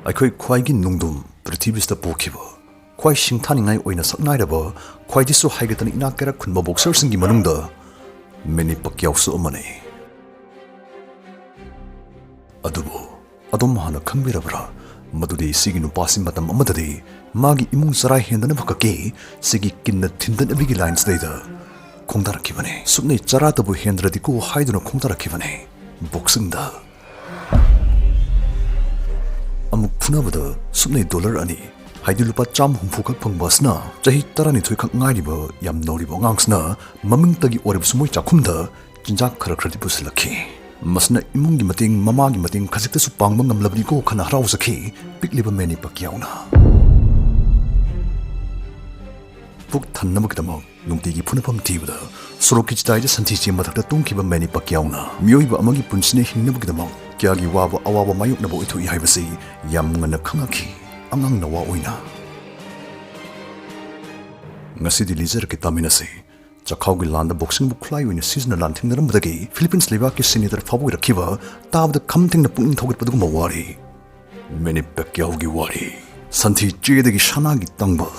ꯑꯩꯈꯣꯏ ꯈ꯭ꯋꯥꯏꯒꯤ ꯅꯨꯡꯗꯨꯝ ꯄ꯭ꯔꯤꯊꯤꯕꯤꯁꯤꯗ ꯄꯣꯛꯈꯤꯕ ꯈ꯭ꯋꯥꯏ ꯁꯤꯡꯊꯥꯅꯤꯡꯉꯥꯏ ꯑꯣꯏꯅ ꯁꯛꯅꯥꯏꯔꯕ ꯈ꯭ꯋꯥꯏꯗꯒꯤꯁꯨ ꯍꯩꯒꯠꯇꯅ ꯏꯅꯥꯛ ꯀꯩꯔꯥꯛ ꯈꯨꯟꯕ ꯕꯣꯛꯁꯔꯁꯤꯡꯒꯤ ꯃꯅꯨꯡꯗ ꯃꯦꯅꯤ ꯄꯛꯀꯤꯌꯥꯎꯁꯨ ꯑꯃꯅꯤ꯫ ꯑꯗꯨꯕꯨ ꯑꯗꯣꯝ ꯍꯥꯟꯅ ꯈꯪꯕꯤꯔꯕ꯭ꯔꯥ ꯃꯗꯨꯗꯤ ꯁꯤꯒꯤ ꯅꯨꯄꯥꯁꯤ ꯃꯇꯝ ꯑꯃꯗꯗꯤ ꯃꯥꯒꯤ ꯏꯃꯨꯡ ꯆꯔꯥ ꯍꯦꯟꯗꯅꯕ ꯈꯛꯀꯤ ꯁꯤꯒꯤ ꯀꯤꯟꯅ ꯊꯤꯟꯗꯠꯅꯕꯒꯤ ꯂꯥꯏꯟꯁꯤꯗꯩꯗ ꯈꯣꯡꯗꯥꯔꯛꯈꯤꯕꯅꯤ꯫ ꯁꯨꯞꯅꯩ ꯆꯔꯥꯇꯕꯨ ꯍꯦꯟꯗ꯭ꯔꯗꯤꯀꯣ ꯍꯥꯏꯗꯨꯅ ꯈꯣꯡꯗꯥꯔꯛꯈꯤꯕꯅꯤ ꯕꯣꯛꯁꯤꯡꯗ꯫ ꯑꯃꯨꯛ ꯐꯨꯅꯕꯗ ꯁꯨꯞꯅꯩ $2 ꯍꯥꯏꯗꯤ ꯂꯨꯄꯥ 150 ꯈꯛ ꯐꯪꯕ ꯑꯁꯤꯅ ꯆꯍꯤ 12 ꯈꯛ ꯉꯥꯏꯔꯤꯕ ꯌꯥꯝ ꯅꯧꯔꯤꯕ ꯑꯉꯥꯡꯁꯤꯅ ꯃꯃꯤꯡꯇꯒꯤ ꯑꯣꯏꯔꯕꯁꯨ ꯃꯣꯏ ꯆꯥꯛꯈꯨꯝꯗ ꯆꯤꯟꯖꯥꯛ ꯈꯔꯗꯤ ꯄꯨꯁꯤꯜꯂꯛꯈꯤ꯫ ꯃꯁꯤꯅ ꯏꯃꯨꯡꯒꯤ ꯃꯇꯦꯡ ꯃꯃꯥꯒꯤ ꯃꯇꯦꯡ ꯈꯖꯤꯛꯇꯁꯨ ꯄꯥꯡꯕ ꯉꯝꯂꯕꯅꯤꯀꯣ ꯈꯟꯅ ꯍꯔꯥꯎꯖꯈꯤ ꯄꯤꯛꯂꯤꯕ ꯃꯦꯅꯤ ꯄꯛꯀꯤꯌꯥꯎꯅ꯫ ꯄꯨꯛ ꯊꯟꯅꯕꯒꯤꯗꯃꯛ ꯅꯨꯡꯇꯤꯒꯤ ꯐꯨꯅꯐꯝ ꯊꯤꯕꯗ ꯁꯣꯔꯣꯛꯀꯤ ꯆꯤꯗꯥꯏꯗ ꯁꯟꯊꯤ ꯃꯊꯛꯇ ꯇꯨꯝꯈꯤꯕ ꯃꯦꯅꯤ ꯄꯛꯀꯤꯌꯥꯎꯅ ꯃꯤꯑꯣꯏꯕ ꯑꯃꯒꯤ ꯄꯨꯟꯁꯤꯅ ꯍꯤꯡꯅꯕꯒꯤꯗꯃꯛ ꯀꯌꯥꯒꯤ ꯋꯥꯕ ꯑꯋꯥꯕ ꯃꯥꯌꯣꯛꯅꯕ ꯑꯣꯏꯊꯣꯛꯏ ꯍꯥꯏꯕꯁꯤ ꯌꯥꯝ ꯉꯟꯅ ꯈꯪꯉꯛꯈꯤ ꯑꯉꯥꯡ ꯅꯋꯥ ꯑꯣꯏꯅ꯫ ꯉꯁꯤꯗꯤ ꯂꯤꯖꯔꯛꯀꯦ ꯇꯥꯃꯤꯟꯅꯁꯤ ꯆꯈꯥꯎꯒꯤ ꯂꯥꯟꯗ ꯕꯣꯛꯁꯤꯡꯕꯨ ꯈꯨꯠꯂꯥꯏ ꯑꯣꯏꯅ ꯁꯤꯖꯤꯟꯅ ꯂꯥꯟꯊꯦꯡꯅꯔꯝꯕꯗꯒꯤ ꯐꯤꯂꯤꯄꯤꯟꯁ ꯂꯩꯕꯥꯛꯀꯤ ꯁꯦꯅꯦꯇꯔ ꯐꯥꯎꯕ ꯑꯣꯏꯔꯛꯈꯤꯕ ꯇꯥꯕꯗ ꯈꯝ ꯊꯦꯡꯅ ꯄꯨꯛꯅꯤꯡ ꯊꯧꯒꯠꯄꯗꯨꯒꯨꯝꯕ ꯋꯥꯔꯤ ꯃꯦꯅꯤ ꯄꯛꯀꯤꯌꯥꯎꯒꯤ ꯋꯥꯔꯤ ꯁꯟꯊꯤ ꯆꯦꯗꯒꯤ ꯁꯅꯥꯒꯤ ꯇꯥꯡꯕꯜ꯫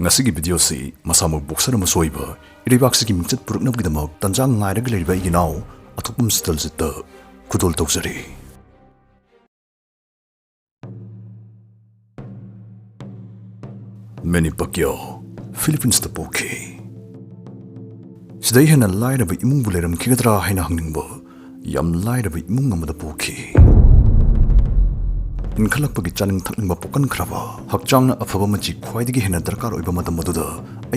ꯉꯁꯤꯒꯤ ꯚꯤꯗꯤꯑꯣꯁꯤ ꯃꯁꯥꯃꯛ ꯕꯣꯛꯁꯔ ꯑꯃꯁꯨ ꯑꯣꯏꯕ ꯏꯔꯩꯕꯥꯛꯁꯤꯒꯤ ꯃꯤꯡꯆꯠ ꯄꯨꯔꯛꯅꯕꯒꯤꯗꯃꯛ ꯇꯟꯖꯥ ꯉꯥꯏꯔꯒ ꯂꯩꯔꯤꯕ ꯑꯩꯒꯤ ꯏꯅꯥꯎ ꯑꯊꯣꯛꯄꯝ ꯁꯤꯇꯜꯖꯤꯠꯇ ꯈꯨꯗꯣꯜ ꯇꯧꯖꯔꯤ꯫ ꯃꯦꯅꯤ ꯄꯛꯀꯤꯌꯥꯎ ꯐꯤꯂꯤꯄꯤꯟꯁꯇ ꯄꯣꯛꯈꯤ꯫ ꯁꯤꯗꯩ ꯍꯦꯟꯅ ꯂꯥꯏꯔꯕ ꯏꯃꯨꯡꯕꯨ ꯂꯩꯔꯝꯈꯤꯒꯗ꯭ꯔꯥ ꯍꯥꯏꯅ ꯍꯪꯅꯤꯡꯕ ꯌꯥꯝ ꯂꯥꯏꯔꯕ ꯏꯃꯨꯡ ꯑꯃꯗ ꯄꯣꯛꯈꯤ꯫ ꯏꯟꯈꯠꯂꯛꯄꯒꯤ ꯆꯥꯅꯤꯡ ꯊꯛꯅꯤꯡꯕ ꯄꯣꯛꯀꯟꯈ꯭ꯔꯕ ꯍꯛꯆꯥꯡꯅ ꯑꯐꯕ ꯃꯆꯤ ꯈ꯭ꯋꯥꯏꯗꯒꯤ ꯍꯦꯟꯅ ꯗꯔꯀꯥꯔ ꯑꯣꯏꯕ ꯃꯇꯝ ꯑꯗꯨꯗ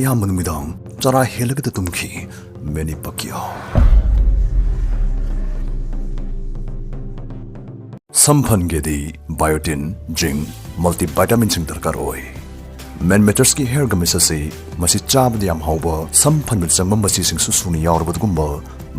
ꯑꯌꯥꯝꯕ ꯅꯨꯃꯤꯗꯥꯡ ꯆꯔꯥ ꯍꯦꯜꯂꯒꯗ ꯇꯨꯝꯈꯤ ꯃꯦꯅꯤ ꯄꯛꯀꯤꯌꯥꯎ꯫ ꯁꯝ ꯐꯟꯒꯦꯗꯤ ꯕꯥꯏꯑꯣꯇꯤꯟ, ꯖꯤꯡ, ꯃꯜꯇꯤꯚꯥꯏꯇꯥꯃꯤꯟꯁꯤꯡ ꯗꯔꯀꯥꯔ ꯑꯣꯏ꯫ 𝗦𝘁𝗿𝗃 ꯍꯦꯌꯔꯒꯃꯤꯁ ꯑꯁꯤ ꯃꯁꯤ ꯆꯥꯕꯗ ꯌꯥꯝ ꯍꯥꯎꯕ ꯁꯝ ꯐꯟꯕꯗ ꯆꯪꯕ ꯃꯆꯤꯁꯤꯡꯁꯨ ꯁꯨꯅ ꯌꯥꯎꯔꯕꯗꯨꯒꯨꯝꯕ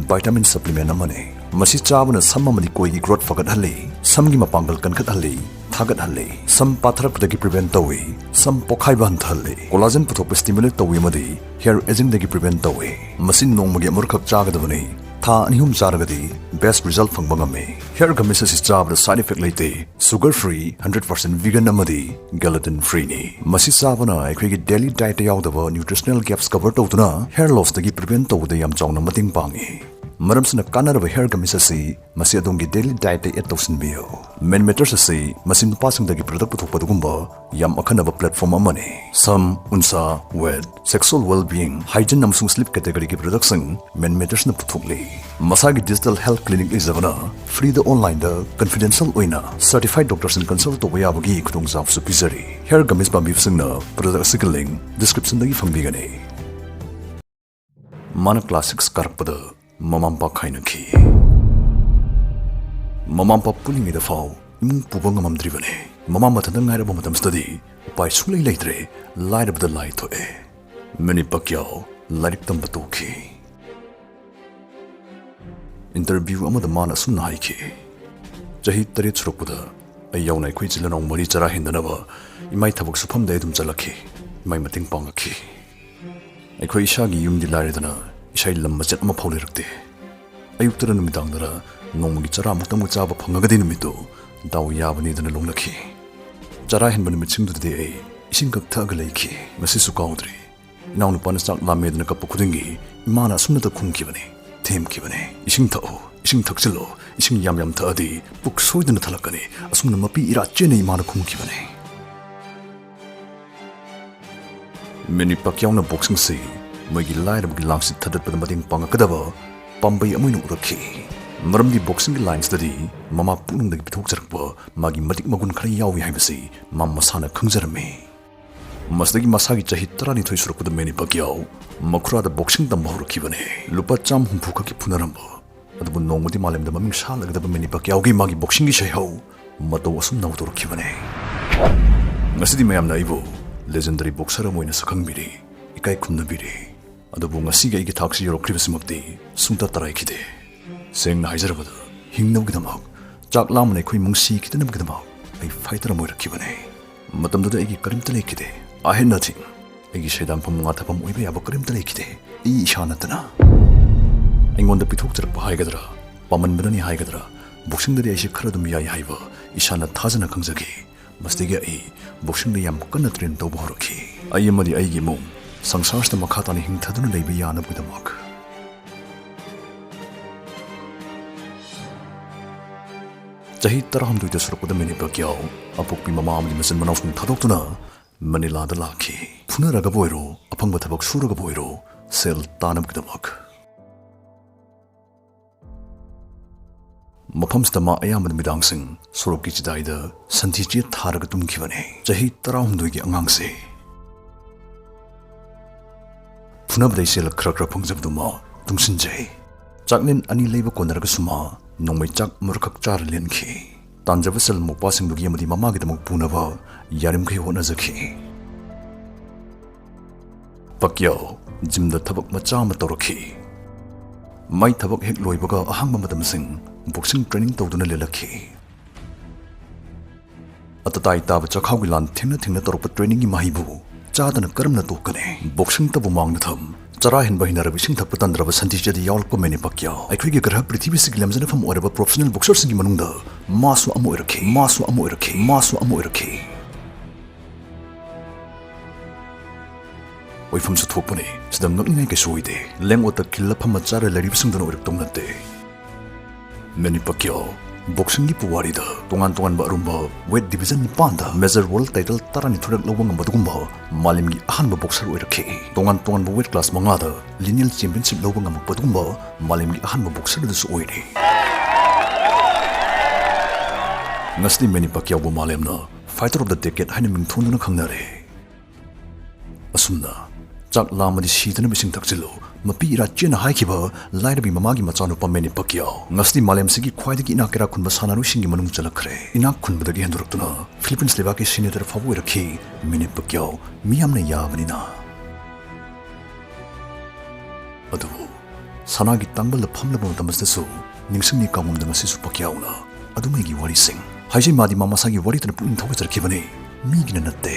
ꯚꯥꯏꯇꯥꯃꯤꯟ ꯁꯄ꯭ꯂꯤꯃꯦꯟ ꯑꯃꯅꯤ꯫ ꯃꯁꯤ ꯆꯥꯕꯅ ꯁꯝ ꯑꯃꯗꯤ ꯀꯣꯏꯒꯤ ꯒ꯭ꯔꯣꯊ ꯐꯒꯠꯍꯜꯂꯤ, ꯁꯝꯒꯤ ꯃꯄꯥꯡꯒꯜ ꯀꯟꯈꯠꯍꯜꯂꯤ, ꯊꯥꯒꯠꯍꯜꯂꯤ, ꯁꯝ ꯄꯥꯊꯔꯛꯄꯗꯒꯤ ꯄ꯭ꯔꯤꯚꯦꯟ ꯇꯧꯏ, ꯁꯝ ꯄꯣꯛꯈꯥꯏꯕ ꯍꯟꯊꯍꯜꯂꯤ, ꯀꯣꯂꯥꯖꯦꯟ ꯄꯨꯊꯣꯛꯄ ꯁ꯭ꯇꯤꯃꯨꯂꯦꯠ ꯇꯧꯏ ꯑꯃꯗꯤ ꯍꯦꯌꯔ ꯑꯦꯖꯤꯡꯗꯒꯤ ꯄ꯭ꯔꯤꯚꯦꯟ ꯇꯧꯏ꯫ ꯃꯁꯤ ꯅꯣꯡꯃꯒꯤ ꯑꯃꯨꯔꯛꯈꯛ ꯆꯥꯒꯗꯕꯅꯤ꯫ ꯊꯥ 2-3 ꯆꯥꯔꯒꯗꯤ ꯕꯦꯁꯠ ꯔꯤꯖꯜꯠ ꯐꯪꯕ ꯉꯝꯃꯤ꯫ ꯍꯦꯌꯔꯒꯃꯤꯁ ꯑꯁꯤ ꯆꯥꯕꯗ ꯁꯥꯏꯗ ꯏꯐꯦꯛ ꯂꯩꯇꯦ, ꯁꯨꯒꯔ ꯐ꯭ꯔꯤ, 100% ꯚꯤꯒꯟ ꯑꯃꯗꯤ ꯒꯦꯂꯥꯇꯤꯟ ꯐ꯭ꯔꯤꯅꯤ꯫ ꯃꯁꯤ ꯆꯥꯕꯅ ꯑꯩꯈꯣꯏꯒꯤ ꯗꯦꯂꯤ ꯗꯥꯏꯠꯇ ꯌꯥꯎꯗꯕ ꯅ꯭ꯌꯨꯇ꯭ꯔꯤꯁꯅꯦꯜ ꯒꯦꯞꯁ ꯀꯚꯔ ꯇꯧꯗꯨꯅ ꯍꯦꯌꯔ ꯂꯣꯁꯇꯒꯤ ꯄ꯭ꯔꯤꯚꯦꯟ ꯇꯧꯕꯗ ꯌꯥꯝ ꯆꯥꯎꯅ ꯃꯇꯦꯡ ꯄꯥꯡꯏ꯫ ꯃꯔꯝꯁꯤꯅ ꯀꯥꯟꯅꯔꯕ ꯍꯦꯌꯔꯒꯃꯤꯁ ꯑꯁꯤ ꯃꯁꯤ ꯑꯗꯣꯝꯒꯤ ꯗꯦꯂꯤ ꯗꯥꯏꯠꯇ ꯑꯦꯗ ꯇꯧꯁꯤꯟꯕꯤꯌꯨ꯫ ꯃꯦꯟꯃꯦꯇꯔꯁ ꯑꯁꯤ ꯃꯁꯤ ꯅꯨꯄꯥꯁꯤꯡꯗꯒꯤ ꯄ꯭ꯔꯗꯛ ꯄꯨꯊꯣꯛꯄꯗꯨꯒꯨꯝꯕ ꯌꯥꯝ ꯑꯈꯟꯅꯕ ꯄ꯭ꯂꯦꯠꯐꯣꯔꯝ ꯑꯃꯅꯤ꯫ ꯁꯝ, ꯎꯟꯁꯥ, ꯋꯦꯠ, ꯁꯦꯛꯁꯨꯑꯦꯜ ꯋꯦꯜꯕꯤꯌꯤꯡ, ꯍꯥꯏꯖꯤꯟ ꯑꯃꯁꯨꯡ ꯁ꯭ꯂꯤꯞ ꯀꯦꯇꯦꯒꯣꯔꯤꯒꯤ ꯄ꯭ꯔꯗꯛꯁꯤꯡ ꯃꯦꯟꯃꯦꯇꯔꯁꯅ ꯄꯨꯊꯣꯛꯂꯤ꯫ ꯃꯁꯥꯒꯤ ꯗꯤꯖꯤꯇꯦꯜ ꯍꯦꯜꯊ ꯀ꯭ꯂꯤꯅꯤꯛ ꯂꯩꯖꯕꯅ ꯐ꯭ꯔꯤꯗ ꯑꯣꯟꯂꯥꯏꯟꯗ ꯀꯟꯐꯤꯗꯦꯟꯁꯤꯌꯦꯜ ꯑꯣꯏꯅ ꯁꯔꯇꯤꯐꯥꯏꯗ ꯗꯣꯛꯇꯔꯁꯤꯡ ꯀꯟꯁꯜ ꯇꯧꯕ ꯌꯥꯕꯒꯤ ꯈꯨꯗꯣꯡꯆꯥꯕꯁꯨ ꯄꯤꯖꯔꯤ꯫ ꯍꯦꯌꯔꯒꯃꯤꯁ ꯄꯥꯝꯕꯤꯕꯁꯤꯡꯅ ꯄ꯭ꯔꯗꯛ ꯑꯁꯤꯒꯤ ꯂꯤꯡꯛ ꯗꯤꯁꯀ꯭ꯔꯤꯞꯁꯟꯗꯒꯤ ꯐꯪꯕꯤꯒꯅꯤ꯫ ꯃꯥꯅ ꯀ꯭ꯂꯥꯁ 6 ꯀꯥꯔꯛꯄꯗ ꯃꯃꯥ ꯃꯄꯥ ꯈꯥꯏꯅꯈꯤ꯫ ꯃꯃꯥ ꯃꯄꯥ ꯄꯨꯜꯂꯤꯉꯩꯗ ꯐꯥꯎ ꯏꯃꯨꯡ ꯄꯨꯕ ꯉꯝꯃꯝꯗ꯭ꯔꯤꯕꯅꯤ꯫ ꯃꯃꯥ ꯃꯊꯟꯇ ꯉꯥꯏꯔꯕ ꯃꯇꯝꯁꯤꯗꯗꯤ ꯎꯄꯥꯏ ꯁꯨꯡꯂꯩ ꯂꯩꯇ꯭ꯔꯦ, ꯂꯥꯏꯔꯕꯗ ꯂꯥꯏ ꯊꯣꯛꯑꯦ꯫ ꯃꯦꯅꯤ ꯄꯛꯀꯤꯌꯥꯎ ꯂꯥꯏꯔꯤꯛ ꯇꯝꯕ ꯇꯣꯛꯈꯤ꯫ ꯏꯟꯇꯔꯚ꯭ꯌꯨ ꯑꯃꯗ ꯃꯥꯅ ꯑꯁꯨꯝꯅ ꯍꯥꯏꯈꯤ, ꯆꯍꯤ 7 ꯁꯨꯔꯛꯄꯗ ꯑꯩ ꯌꯥꯎꯅ ꯑꯩꯈꯣꯏ ꯏꯆꯤꯜ ꯏꯅꯥꯎ 4 ꯆꯔꯥ ꯍꯦꯟꯗꯅꯕ ꯏꯃꯥꯏ ꯊꯕꯛ ꯁꯨꯐꯝꯗ ꯑꯩ ꯑꯗꯨꯝ ꯆꯠꯂꯛꯈꯤ, ꯏꯃꯥꯏ ꯃꯇꯦꯡ ꯄꯥꯡꯉꯛꯈꯤ꯫ ꯑꯩꯈꯣꯏ ꯏꯁꯥꯒꯤ ꯌꯨꯝꯗꯤ ꯂꯥꯏꯔꯗꯅ ꯏꯁꯥꯒꯤ ꯂꯝ ꯃꯆꯦꯠ ꯑꯃ ꯐꯥꯎ ꯂꯩꯔꯛꯇꯦ꯫ ꯑꯌꯨꯛꯇꯔ ꯅꯨꯃꯤꯗꯥꯡꯗꯔ ꯅꯣꯡꯃꯒꯤ ꯆꯔꯥ ꯑꯃꯨꯛꯇꯪ ꯆꯥꯕ ꯐꯪꯉꯒꯗꯤ ꯅꯨꯃꯤꯠꯇꯨ ꯗꯥꯎ ꯌꯥꯕꯅꯤꯗꯅ ꯂꯣꯡꯂꯛꯈꯤ꯫ ꯆꯔꯥ ꯍꯦꯟꯕ ꯅꯨꯃꯤꯠꯁꯤꯡꯗꯨꯗꯤ ꯑꯩ ꯏꯁꯤꯡ ꯈꯛ ꯊꯛꯑꯒ ꯂꯩꯈꯤ꯫ ꯃꯁꯤꯁꯨ ꯀꯥꯎꯗ꯭ꯔꯤ, ꯏꯅꯥꯎꯅꯨꯄꯥꯅ ꯆꯥꯛ ꯂꯥꯝꯃꯦꯗꯅ ꯀꯞꯄ ꯈꯨꯗꯤꯡꯒꯤ ꯏꯃꯥꯅ ꯑꯁꯨꯝꯅꯇ ꯈꯨꯝꯈꯤꯕꯅꯤ, ꯊꯦꯝꯈꯤꯕꯅꯤ, ꯏꯁꯤꯡ ꯊꯛꯑꯣ, ꯏꯁꯤꯡ ꯊꯛꯆꯤꯜꯂꯣ, ꯏꯁꯤꯡ ꯌꯥꯝ ꯊꯛꯑꯗꯤ ꯄꯨꯛ ꯁꯣꯏꯗꯅ ꯊꯜꯂꯛꯀꯅꯤ, ꯑꯁꯨꯝꯅ ꯃꯄꯤ ꯏꯔꯥ ꯆꯦꯟꯅ ꯏꯃꯥꯅ ꯈꯨꯝꯈꯤꯕꯅꯤ꯫ ꯃꯦꯅꯤ ꯄꯛꯀꯤꯌꯥꯎꯅ ꯕꯣꯛꯁꯤꯡꯁꯤ ꯃꯣꯏꯒꯤ ꯂꯥꯏꯔꯕꯒꯤ ꯂꯥꯡꯁꯤꯠ ꯊꯗꯠꯄꯗ ꯃꯇꯦꯡ ꯄꯥꯡꯉꯛꯀꯗꯕ ꯄꯥꯝꯕꯩ ꯑꯃ ꯑꯣꯏꯅ ꯎꯔꯛꯈꯤ꯫ ꯃꯔꯝꯗꯤ ꯕꯣꯛꯁꯤꯡꯒꯤ ꯂꯥꯏꯟꯁꯤꯗꯗꯤ ꯃꯃꯥ ꯄꯨꯛꯅꯨꯡꯗꯒꯤ ꯄꯤꯊꯣꯛꯆꯔꯛꯄ ꯃꯥꯒꯤ ꯃꯇꯤꯛ ꯃꯒꯨꯟ ꯈꯔ ꯌꯥꯎꯏ ꯍꯥꯏꯕꯁꯤ ꯃꯥ ꯃꯁꯥꯅ ꯈꯪꯖꯔꯝꯃꯤ꯫ ꯃꯁꯤꯗꯒꯤ ꯃꯁꯥꯒꯤ ꯆꯍꯤ 12 ꯁꯨꯔꯛꯄꯗ ꯃꯦꯅꯤ ꯄꯛꯀꯤꯌꯥꯎ ꯃꯈꯨꯔꯥꯗ ꯕꯣꯛꯁꯤꯡ ꯇꯝꯕ ꯍꯧꯔꯛꯈꯤꯕꯅꯤ꯫ ꯂꯨꯄꯥ 150 ꯈꯛꯀꯤ ꯐꯨꯅꯔꯝꯕ ꯑꯗꯨꯕꯨ ꯅꯣꯡꯃꯗꯤ ꯃꯥꯂꯦꯝꯗ ꯃꯃꯤꯡ ꯁꯥꯜꯂꯒꯗꯕ ꯃꯦꯅꯤ ꯄꯛꯀꯤꯌꯥꯎꯒꯤ ꯃꯥꯒꯤ ꯕꯣꯛꯁꯤꯡꯒꯤ ꯁꯩꯍꯧ ꯃꯇꯧ ꯑꯁꯨꯝꯅ ꯍꯧꯗꯣꯔꯛꯈꯤꯕꯅꯤ꯫ ꯉꯁꯤꯗꯤ ꯃꯌꯥꯝꯅ ꯑꯩꯕꯨ ꯂꯦꯖꯦꯟꯗꯔꯤ ꯕꯣꯛꯁꯔ ꯑꯃ ꯑꯣꯏꯅ ꯁꯛꯈꯪꯕꯤꯔꯤ, ꯏꯀꯥꯏ ꯈꯨꯝꯅꯕꯤꯔꯤ꯫ ꯑꯗꯨꯕꯨ ꯉꯁꯤꯒꯤ ꯑꯩꯒꯤ ꯊꯥꯛꯁꯤ ꯌꯧꯔꯛꯈ꯭ꯔꯤꯕꯁꯤꯃꯛꯇꯤ ꯁꯨꯡꯇ ꯇꯔꯥꯏꯈꯤꯗꯦ꯫ ꯁꯦꯡꯅ ꯍꯥꯏꯖꯔꯕꯗ ꯍꯤꯡꯅꯕꯒꯤꯗꯃꯛ, ꯆꯥꯛ ꯂꯥꯝꯕꯅ ꯑꯩꯈꯣꯏ ꯏꯃꯨꯡ ꯁꯤꯈꯤꯗꯅꯕꯒꯤꯗꯃꯛ ꯑꯩ ꯐꯥꯏꯇꯔ ꯑꯃ ꯑꯣꯏꯔꯛꯈꯤꯕꯅꯤ꯫ ꯃꯇꯝꯗꯨꯗ ꯑꯩꯒꯤ ꯀꯔꯤꯝꯇ ꯂꯩꯈꯤꯗꯦ, I had nothing. ꯑꯩꯒꯤ ꯁꯩꯗꯥꯡꯐꯝ ꯉꯥꯊꯐꯝ ꯑꯣꯏꯕ ꯌꯥꯕ ꯀꯔꯤꯝꯇ ꯂꯩꯈꯤꯗꯦ, ꯑꯩ ꯏꯁꯥ ꯅꯠꯇꯅ꯫ ꯑꯩꯉꯣꯟꯗ ꯄꯤꯊꯣꯛꯆꯔꯛꯄ ꯍꯥꯏꯒꯗ꯭ꯔꯥ, ꯄꯥꯃꯟꯕꯅꯅꯤ ꯍꯥꯏꯒꯗ꯭ꯔꯥ, ꯕꯣꯛꯁꯤꯡꯗꯗꯤ ꯑꯩꯁꯦ ꯈꯔ ꯑꯗꯨꯝ ꯌꯥꯏ ꯍꯥꯏꯕ ꯏꯁꯥꯅ ꯊꯥꯖꯅ ꯈꯪꯖꯈꯤ ꯃꯁꯤꯗꯒꯤ ꯑꯩ ꯕꯣꯛꯁꯤꯡꯗ ꯌꯥꯝ ꯀꯟꯅ ꯇ꯭ꯔꯦꯟ ꯇꯧꯕ ꯍꯧꯔꯛꯈꯤ ꯑꯩ ꯑꯃꯗꯤ ꯑꯩꯒꯤ ꯏꯃꯨꯡ ꯁꯪꯁꯥꯔꯁꯤꯗ ꯃꯈꯥ ꯇꯥꯅ ꯍꯤꯡꯊꯗꯨꯅ ꯂꯩꯕ ꯌꯥꯅꯕꯒꯤꯗꯃꯛ ꯆꯍꯤ 16ꯗ ꯁꯨꯔꯛꯄꯗ ꯃꯦꯅꯤꯄꯥꯛꯀꯤꯌꯥꯎ ꯑꯄꯣꯛꯄꯤ ꯃꯃꯥ ꯑꯃꯗꯤ ꯃꯆꯤꯟ ꯃꯅꯥꯎꯁꯤꯡ ꯊꯥꯗꯣꯛꯇꯨꯅ ꯃꯅꯤꯂꯥꯗ ꯂꯥꯛꯈꯤ ꯐꯨꯅꯔꯒꯕꯨ ꯑꯣꯏꯔꯣ ꯑꯐꯪꯕ ꯊꯕꯛ ꯁꯨꯔꯒꯕꯨ ꯑꯣꯏꯔꯣ ꯁꯦꯜ ꯇꯥꯅꯕꯒꯤꯗꯃꯛ ꯃꯐꯝꯁꯤꯗ ꯃꯥ ꯑꯌꯥꯝꯕ ꯅꯨꯃꯤꯗꯥꯡꯁꯤꯡ ꯁꯣꯔꯣꯛꯀꯤ ꯆꯤꯗꯥꯏꯗ ꯁꯟꯊꯤ ꯆꯦ ꯊꯥꯔꯒ ꯇꯨꯝꯈꯤꯕꯅꯤ ꯆꯍꯤ 16ꯒꯤ ꯑꯉꯥꯡꯁꯦ ꯐꯨꯅꯕꯗꯩ ꯁꯦꯜ ꯈꯔ ꯐꯪꯖꯕꯗꯨ ꯃꯥ ꯇꯨꯡꯁꯤꯟꯖꯩ ꯆꯥꯛꯂꯦꯟ 2 ꯂꯩꯕ ꯀꯣꯟꯅꯔꯒꯁꯨ ꯃꯥ ꯅꯣꯡꯃꯩ ꯆꯥꯛ ꯃꯔꯨꯈꯛ ꯆꯥꯔ ꯂꯦꯟꯈꯤ ꯇꯥꯟꯖꯕ ꯁꯦꯜ ꯃꯧꯄꯥꯁꯤꯡꯗꯨꯒꯤ ꯑꯃꯗꯤ ꯃꯃꯥꯒꯤꯗꯃꯛ ꯄꯨꯅꯕ ꯌꯥꯔꯤꯃꯈꯩ ꯍꯣꯠꯅꯖꯈꯤ ꯄꯥꯛꯀꯤꯌꯥꯎ ꯖꯤꯝꯗ ꯊꯕꯛ ꯃꯆꯥ ꯑꯃ ꯇꯧꯔꯛꯈꯤ ꯃꯥꯏ ꯊꯕꯛ ꯍꯦꯛ ꯂꯣꯏꯕꯒ ꯑꯍꯥꯡꯕ ꯃꯇꯝꯁꯤꯡ ꯕꯣꯛꯁꯤꯡ ꯇ꯭ꯔꯦꯅꯤꯡ ꯇꯧꯗꯨꯅ ꯂꯦꯜꯂꯛꯈꯤ ꯑꯇꯇꯥꯏ ꯇꯥꯕ ꯆꯈꯥꯎꯒꯤ ꯂꯥꯟ ꯊꯦꯡꯅ ꯇꯧꯔꯛꯄ ꯇ꯭ꯔꯦꯅꯤꯡꯒꯤ ꯃꯍꯩꯕꯨ ꯆꯥꯗꯅ ꯀꯔꯝꯅ ꯇꯣꯛꯀꯅꯤ ꯕꯣꯛꯁꯤꯡꯇꯕꯨ ꯃꯥꯡꯗ ꯊꯝ ꯆꯔꯥ ꯍꯦꯟꯕ ꯍꯩꯅꯔꯕ ꯏꯁꯤꯡ ꯊꯛꯄ ꯇꯟꯗ꯭ꯔꯕ ꯁꯟꯊꯤꯆꯦꯗ ꯌꯥꯎꯔꯛꯄ ꯃꯦꯅꯤꯄꯥꯛꯀꯤꯌꯥꯎ ꯑꯩꯈꯣꯏꯒꯤ ꯒ꯭ꯔꯍ ꯄ꯭ꯔꯤꯊꯤꯕꯤꯁꯤꯒꯤ ꯂꯝꯖꯟꯐꯝ ꯑꯣꯏꯔꯕ ꯄ꯭ꯔꯣꯐꯦꯁꯅꯦꯜ ꯕꯣꯛꯁꯔꯁꯤꯡꯒꯤ ꯃꯅꯨꯡꯗ ꯃꯥꯁꯨ ꯑꯃ ꯑꯣꯏꯔꯛꯈꯤ ꯑꯣꯏꯐꯝꯁꯨ ꯊꯣꯛꯄꯅꯤ ꯁꯤꯗ ꯉꯛꯅꯤꯡꯉꯥꯏ ꯀꯩꯁꯨ ꯑꯣꯏꯗꯦ ꯂꯦꯡ-ꯑꯣꯠꯇ ꯈꯤꯜꯂ ꯐꯝꯃ ꯆꯥꯔ ꯂꯩꯔꯤꯕꯁꯤꯡꯗꯨꯅ ꯑꯣꯏꯔꯛꯇꯧ ꯅꯠꯇꯦ ꯃꯦꯅꯤꯄꯥꯛꯀꯤꯌꯥꯎ ꯕꯣꯛꯁꯤꯡꯒꯤ ꯄꯨꯋꯥꯔꯤꯗ ꯇꯣꯉꯥꯟꯕ ꯑꯔꯨꯝꯕ ꯋꯦꯠ ꯗꯤꯕꯤꯖꯟ 9ꯗ ꯃꯦꯖꯔ ꯋꯥꯔꯜ ꯇꯥꯏꯇꯜ 12ꯔꯛ ꯂꯧꯕ ꯉꯝꯕꯗꯨꯒꯨꯝꯕ ꯃꯥꯂꯦꯝꯒꯤ ꯑꯍꯥꯟꯕ ꯕꯣꯛꯁꯔ ꯑꯣꯏꯔꯛꯈꯤ ꯇꯣꯉꯥꯟꯕ ꯋꯦꯠ ꯀ꯭ꯂꯥꯁ 5ꯗ ꯂꯤꯅꯤꯌꯦꯜ ꯆꯦꯝꯄꯤꯌꯟꯁꯤꯞ ꯂꯧꯕ ꯉꯝꯃꯛꯄꯗꯨꯒꯨꯝꯕ ꯃꯥꯂꯦꯝꯒꯤ ꯑꯍꯥꯟꯕ ꯕꯣꯛꯁꯔ ꯑꯗꯨꯁꯨ ꯑꯣꯏꯔꯤ ꯉꯁꯤ ꯃꯦꯅꯤꯄꯥꯛꯀꯤꯌꯥꯎꯕꯨ ꯃꯥꯂꯦꯝꯅ ꯐꯥꯏꯇꯔ ꯑꯣꯐ ꯗ ꯗꯦꯀꯦꯗ ꯍꯥꯏꯅ ꯃꯤꯡꯊꯣꯟꯗꯨꯅ ꯈꯪꯅꯔꯦ ꯑꯁꯨꯝꯅ ꯆꯥꯛ ꯂꯥꯝꯃꯗꯤ ꯁꯤꯗꯅꯕ ꯏꯁꯤꯡ ꯊꯛꯆꯤꯜꯂꯨ ꯃꯄꯤ ꯏꯔꯥ ꯆꯦꯟꯅ ꯍꯥꯏꯈꯤꯕ ꯂꯥꯏꯔꯕꯤ ꯃꯃꯥꯒꯤ ꯃꯆꯥꯅꯨꯄꯥ ꯃꯦꯅꯤꯄꯥꯛꯀꯤꯌꯥꯎ ꯉꯁꯤ ꯃꯥꯂꯦꯝꯁꯤꯒꯤ ꯈ꯭ꯋꯥꯏꯗꯒꯤ ꯏꯅꯥꯛ ꯀꯩꯔꯥꯛ ꯈꯨꯟꯕ ꯁꯥꯟꯅꯔꯣꯏꯁꯤꯡꯒꯤ ꯃꯅꯨꯡ ꯆꯜꯂꯛꯈ꯭ꯔꯦ ꯏꯅꯥꯛ ꯈꯨꯟꯕꯗꯒꯤ ꯍꯦꯟꯗꯣꯔꯛꯇꯨꯅ ꯐꯤꯂꯤꯄꯤꯟꯁ ꯂꯩꯕꯥꯛꯀꯤ ꯁꯦꯅꯦꯇꯔ ꯐꯥꯎꯕ ꯑꯣꯏꯔꯛꯈꯤ ꯃꯦꯅꯤꯄꯥꯛꯀꯤꯌꯥꯎ ꯃꯤꯌꯥꯝꯅ ꯌꯥꯕꯅꯤꯅ ꯑꯗꯨꯕꯨ ꯁꯅꯥꯒꯤ ꯇꯥꯡꯕꯜꯗ ꯐꯝꯂꯕ ꯃꯇꯝꯗꯁꯨ ꯅꯤꯡꯁꯤꯡꯅꯤ ꯀꯥꯎꯉꯝꯗ ꯉꯁꯤꯁꯨ ꯄꯥꯛꯀꯤꯌꯥꯎꯅ ꯑꯗꯨꯃꯩꯒꯤ ꯋꯥꯔꯤꯁꯤꯡ ꯍꯥꯏꯖꯩ ꯃꯥꯗꯤ ꯃꯁꯥꯒꯤ ꯋꯥꯔꯤꯗꯨꯅ ꯄꯨꯛꯅꯤꯡ ꯊꯧꯒꯠꯆꯔꯛꯈꯤꯕꯅꯤ ꯃꯤꯒꯤꯅ ꯅꯠꯇꯦ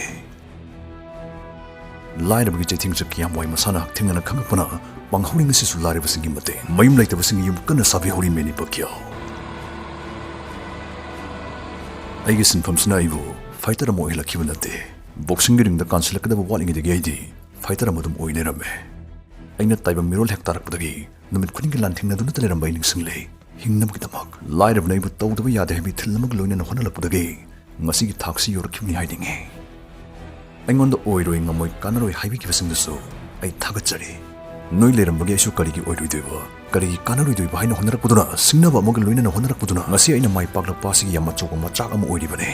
ꯂꯥꯏꯔꯕꯒꯤ ꯆꯩꯊꯦꯡ ꯀꯌꯥꯝ ꯋꯥꯏ ꯃꯁꯥꯅ ꯍꯛꯊꯦꯡꯅꯅ ꯈꯪꯉꯛꯄꯅ ꯄꯥꯡꯍꯧꯔꯤ ꯉꯁꯤꯁꯨ ꯂꯥꯏꯔꯕꯁꯤꯡꯒꯤ ꯃꯇꯦꯡ ꯃꯌꯨꯝ ꯂꯩꯇꯕꯁꯤꯡꯒꯤ ꯌꯨꯝ ꯀꯟꯅ ꯁꯥꯕꯤꯍꯧꯔꯤ ꯃꯦꯅꯤꯄꯥꯛꯀꯤꯌꯥꯎ ꯑꯩꯒꯤ ꯁꯤꯟꯐꯝꯁꯤꯅ ꯑꯩꯕꯨ ꯐꯥꯏꯇꯔ ꯑꯃ ꯑꯣꯏꯍꯜꯂꯛꯈꯤꯕ ꯅꯠꯇꯦ ꯕꯣꯛꯁꯤꯡꯒꯤ ꯔꯤꯡꯗ ꯀꯥꯟꯁꯤꯜꯂꯛꯀꯗꯕ ꯋꯥꯠꯂꯤꯉꯩꯗꯒꯤ ꯑꯩꯗꯤ ꯐꯥꯏꯇꯔ ꯑꯃ ꯑꯗꯨꯝ ꯑꯣꯏ ꯂꯩꯔꯝꯃꯦ ꯑꯩꯅ ꯇꯥꯏꯕꯪ ꯃꯤꯔꯣꯜ ꯍꯦꯛ ꯇꯥꯔꯛꯄꯗꯒꯤ ꯅꯨꯃꯤꯠ ꯈꯨꯗꯤꯡꯒꯤ ꯂꯥꯟꯊꯦꯡꯅꯗꯨꯅꯇ ꯂꯩꯔꯝꯕ ꯑꯩ ꯅꯤꯡꯁꯤꯡꯂꯦ ꯍꯤꯡꯅꯕꯒꯤꯗꯃꯛ ꯂꯥꯏꯔꯕꯅ ꯑꯩꯕꯨ ꯇꯧꯗꯕ ꯌꯥꯗꯦ ꯍꯥꯏꯕ ꯏꯊꯤꯜ ꯑꯃꯒ ꯂꯣꯏꯅꯅ ꯍꯣꯠꯅꯔꯛꯄꯗꯒꯤ ꯉꯁꯤꯒꯤ ꯊꯥꯛꯁꯤ ꯌꯧꯔꯛꯈꯤꯕꯅꯤ ꯍꯥꯏꯅꯤꯡꯉꯤ ꯑꯩꯉꯣꯟꯗ ꯑꯣꯏꯔꯣꯏ ꯉꯝꯃꯣꯏ ꯀꯥꯟꯅꯔꯣꯏ ꯍꯥꯏꯕꯤꯈꯤꯕꯁꯤꯡꯗꯨꯁꯨ ꯑꯩ ꯊꯥꯒꯠꯆꯔꯤ ꯅꯣꯏ ꯂꯩꯔꯝꯕꯒꯤ ꯑꯩꯁꯨ ꯀꯔꯤꯒꯤ ꯑꯣꯏꯔꯣꯏꯗꯣꯏꯕ ꯀꯔꯤꯒꯤ ꯀꯥꯟꯅꯔꯣꯏꯗꯣꯏꯕ ꯍꯥꯏꯅ ꯍꯣꯠꯅꯔꯛꯄꯗꯨꯅ ꯁꯤꯡꯅꯕ ꯑꯃꯒ ꯂꯣꯏꯅꯅ ꯍꯣꯠꯅꯔꯛꯄꯗꯨꯅ ꯉꯁꯤ ꯑꯩꯅ ꯃꯥꯏ ꯄꯥꯛꯂꯛꯄ ꯑꯁꯤꯒꯤ ꯌꯥꯝ ꯑꯆꯧꯕ ꯃꯆꯥꯛ ꯑꯃ ꯑꯣꯏꯔꯤꯕꯅꯤ